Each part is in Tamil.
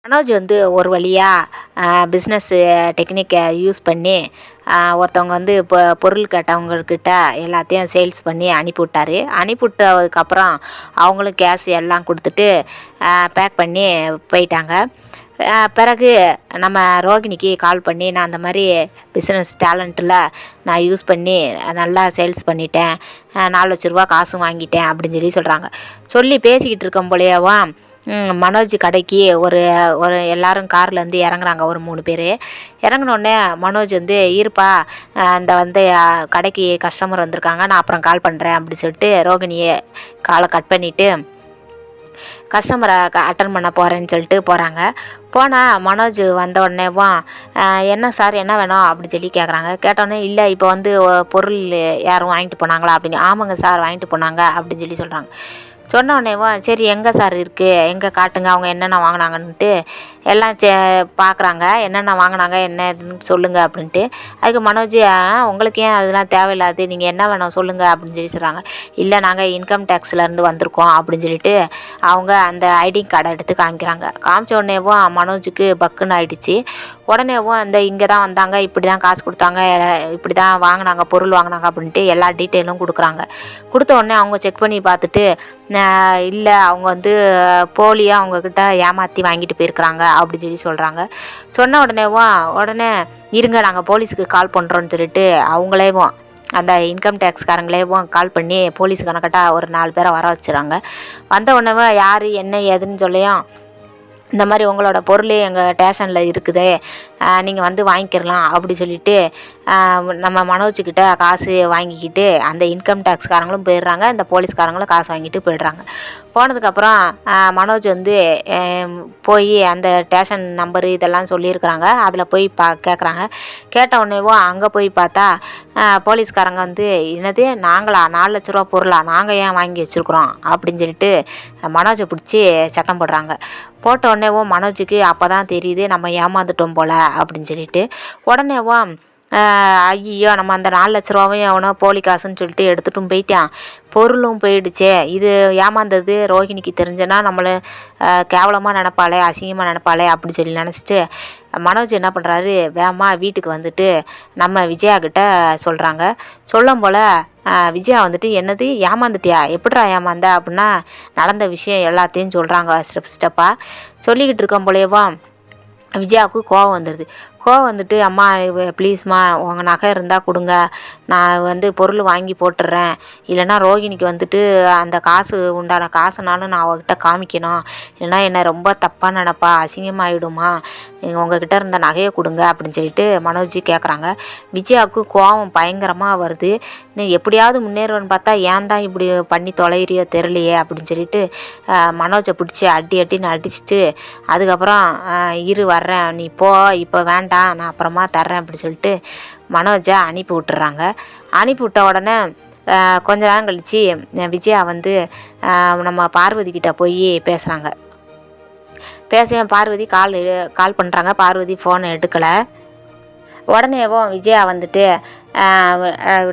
மனோஜ் வந்து ஒரு வழியாக பிஸ்னஸ்ஸு டெக்னிக்கை யூஸ் பண்ணி ஒருத்தவங்க வந்து இப்போ பொருள் கேட்டவங்கக்கிட்ட எல்லாத்தையும் சேல்ஸ் பண்ணி அனுப்பிவிட்டாரு. அனுப்பிவிட்டதுக்கப்புறம் அவங்களும் கேஷ் எல்லாம் கொடுத்துட்டு பேக் பண்ணி போயிட்டாங்க. பிறகு நம்ம ரோகிணிக்கு கால் பண்ணி, நான் அந்த மாதிரி பிஸ்னஸ் டேலண்ட்டில் நான் யூஸ் பண்ணி நல்லா சேல்ஸ் பண்ணிட்டேன், 4,00,000 காசும் வாங்கிட்டேன் அப்படின்னு சொல்கிறாங்க. சொல்லி பேசிக்கிட்டு இருக்கும் போலேயேவா மனோஜ் கடைக்கு ஒரு ஒரு எல்லோரும் கார்லேருந்து இறங்குறாங்க. ஒரு 3 பேர் இறங்கினோடனே மனோஜ் வந்து, இருப்பா இந்த வந்து கடைக்கு கஸ்டமர் வந்திருக்காங்க, நான் அப்புறம் கால் பண்ணுறேன் அப்படி சொல்லிட்டு ரோகிணியை காலை கட் பண்ணிவிட்டு கஸ்டமரை அட்டன் பண்ண போகிறேன்னு சொல்லிட்டு போகிறாங்க. போனால் மனோஜ் வந்த உடனேவும், என்ன சார் என்ன வேணும் அப்படின்னு சொல்லி கேட்குறாங்க. கேட்டோடனே, இல்லை இப்போ வந்து பொருள் யாரும் வாங்கிட்டு போனாங்களா அப்படின்னு. ஆமாங்க சார் வாங்கிட்டு போனாங்க அப்படின்னு சொல்கிறாங்க. சொன்ன உடனேவும், சரி எங்கே சார் இருக்குது, எங்கே காட்டுங்க, அவங்க என்னென்ன வாங்கினாங்கன்ட்டு எல்லாம் பார்க்குறாங்க. என்னென்ன வாங்கினாங்க என்ன இதுன்னு சொல்லுங்கள் அப்படின்ட்டு. அதுக்கு மனோஜ், உங்களுக்கு ஏன் அதெல்லாம் தேவையில்லாது, நீங்கள் என்ன வேணும் சொல்லுங்கள் அப்படின்னு சொல்கிறாங்க. இல்லை நாங்கள் இன்கம் டேக்ஸ்லேருந்து வந்திருக்கோம் அப்படின்னு சொல்லிட்டு அவங்க அந்த ஐடி கார்டை எடுத்து காமிக்கிறாங்க. காமிச்ச உடனேவும் மனோஜுக்கு பக்குன்னு ஆகிடுச்சு. உடனேவும் அந்த இங்கே தான் வந்தாங்க, இப்படி தான் காசு கொடுத்தாங்க, இப்படி தான் வாங்கினாங்க, பொருள் வாங்கினாங்க அப்படின்ட்டு எல்லா டீட்டெயிலும் கொடுக்குறாங்க. கொடுத்த உடனே அவங்க செக் பண்ணி பார்த்துட்டு, இல்லை அவங்க வந்து போலியாக அவங்கக்கிட்ட ஏமாற்றி வாங்கிட்டு போயிருக்கிறாங்க அப்படி சொல்கிறாங்க. சொன்ன உடனே இருங்க நாங்கள் போலீஸுக்கு கால் பண்ணுறோன்னு சொல்லிட்டு அவங்களேவும் அந்த இன்கம் டேக்ஸ்காரங்களேவும் கால் பண்ணி போலீஸ் கணக்கட்டாக ஒரு 4 பேரை வர வச்சுறாங்க. வந்த உடனே யார் என்ன ஏதுன்னு சொல்லியும், இந்த மாதிரி உங்களோட பொருள் எங்கள் ஸ்டேஷனில் இருக்குது, நீங்கள் வந்து வாங்கிக்கிறலாம் அப்படி சொல்லிவிட்டு நம்ம மனோஜ்கிட்ட காசு வாங்கிக்கிட்டு அந்த இன்கம் டேக்ஸ்காரங்களும் போயிடுறாங்க, இந்த போலீஸ்காரங்களும் காசு வாங்கிட்டு போயிடுறாங்க. போனதுக்கப்புறம் மனோஜ் வந்து போய் அந்த ஸ்டேஷன் நம்பரு இதெல்லாம் சொல்லியிருக்கிறாங்க, அதில் போய் கேட்குறாங்க. கேட்ட உடனேவும் அங்கே போய் பார்த்தா போலீஸ்காரங்க வந்து, என்னது நாங்களா 4,00,000 பொருளா நாங்கள் ஏன் வாங்கி வச்சுருக்குறோம் அப்படின்னு சொல்லிட்டு மனோஜை பிடிச்சி சத்தம் போடுறாங்க. போட்ட உடனேவும் மனோஜுக்கு அப்போ தான் தெரியுது நம்ம ஏமாந்துட்டோம் போல் அப்படின்னு சொல்லிட்டு. உடனேவும் ஐயோ நம்ம அந்த 4,00,000 அவனோ போலி காசுன்னு சொல்லிட்டு எடுத்துட்டும் போயிட்டான், பொருளும் போயிடுச்சே, இது ஏமாந்தது ரோஹிணிக்கு தெரிஞ்சனா நம்மளை கேவலமாக நினப்பாளே, அசிங்கமாக நினப்பாளே அப்படி சொல்லி நினச்சிட்டு மனோஜ் என்ன பண்ணுறாரு, வேகமாக வீட்டுக்கு வந்துட்டு நம்ம விஜயா கிட்ட சொல்கிறாங்க. சொல்லும் போல் விஜயா வந்துட்டு, என்னது ஏமாந்துட்டியா, எப்படிடா ஏமாந்த அப்படின்னா நடந்த விஷயம் எல்லாத்தையும் சொல்கிறாங்க ஸ்டெப்பாக. சொல்லிக்கிட்டு இருக்கும் போலேவா விஜயாவுக்கு கோவம் வந்துடுது. கோவம் வந்துட்டு, அம்மா ப்ளீஸ்மா உங்கள் நகை இருந்தால் கொடுங்க, நான் வந்து பொருள் வாங்கி போட்டுடுறேன், இல்லைனா ரோகிணிக்கு வந்துட்டு அந்த காசு உண்டான காசுனாலும் நான் அவகிட்ட காமிக்கணும், இல்லைனா என்னை ரொம்ப தப்பாக நினப்பா, அசிங்கமாகிடுமா, உங்ககிட்ட இருந்த நகையை கொடுங்க அப்படின்னு சொல்லிட்டு மனோஜ் கேட்குறாங்க. விஜயாவுக்கு கோவம் பயங்கரமாக வருது. நீ எப்படியாவது முன்னேறுவேன்னு பார்த்தா ஏன் தான் இப்படி பண்ணி தொலைறியோ தெரியலையே அப்படின்னு சொல்லிட்டு மனோஜை பிடிச்சி அடின்னு அடிச்சுட்டு, அதுக்கப்புறம் இரு வர்றேன், நீ போ, இப்போ வேண்டாம் நான் அப்புறமா தர்றேன் அப்படி சொல்லிட்டு மனோஜை அனுப்பி விட்டுறாங்க. அனுப்பி விட்ட உடனே கொஞ்ச நேரம் கழித்து விஜயா வந்து நம்ம பார்வதி கிட்ட போய் பேசுகிறாங்க. பார்வதி கால் பண்ணுறாங்க. பார்வதி ஃபோனை எடுக்கலை. உடனேவும் விஜயா வந்துட்டு,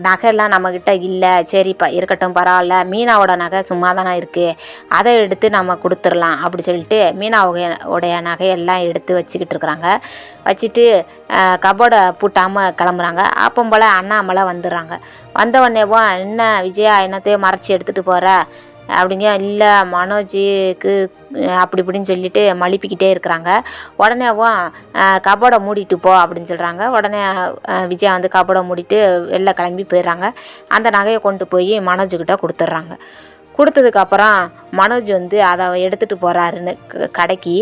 நகையெல்லாம் நம்மக்கிட்ட இல்லை, சரிப்பா இருக்கட்டும் பரவாயில்ல, மீனாவோட நகை சும்மா தானே இருக்குது, அதை எடுத்து நம்ம கொடுத்துடலாம் அப்படி சொல்லிட்டு மீனாவுடைய நகையெல்லாம் எடுத்து வச்சுக்கிட்டு இருக்கிறாங்க. வச்சுட்டு கபோர்டை பூட்டாமல் கிளம்புறாங்க. அப்போ போல் அண்ணாமலை வந்துடுறாங்க. வந்த உடனேவும், என்ன விஜயா என்னத்தையும் மறைச்சி எடுத்துகிட்டு போகிற அப்படிங்க, இல்லை மனோஜுக்கு அப்படி இப்படின்னு சொல்லிட்டு மழுப்பிக்கிட்டே இருக்கிறாங்க. உடனேவும் கபோர்டை மூடிட்டு போ அப்படின்னு சொல்கிறாங்க. உடனே விஜயா வந்து கபோர்டை மூடிட்டு வெளில கிளம்பி போயிடுறாங்க. அந்த நகையை கொண்டு போய் மனோஜுக்கிட்ட கொடுத்துட்றாங்க. கொடுத்ததுக்கப்புறம் மனோஜ் வந்து அதை எடுத்துகிட்டு போகிறாருன்னு கடைக்கு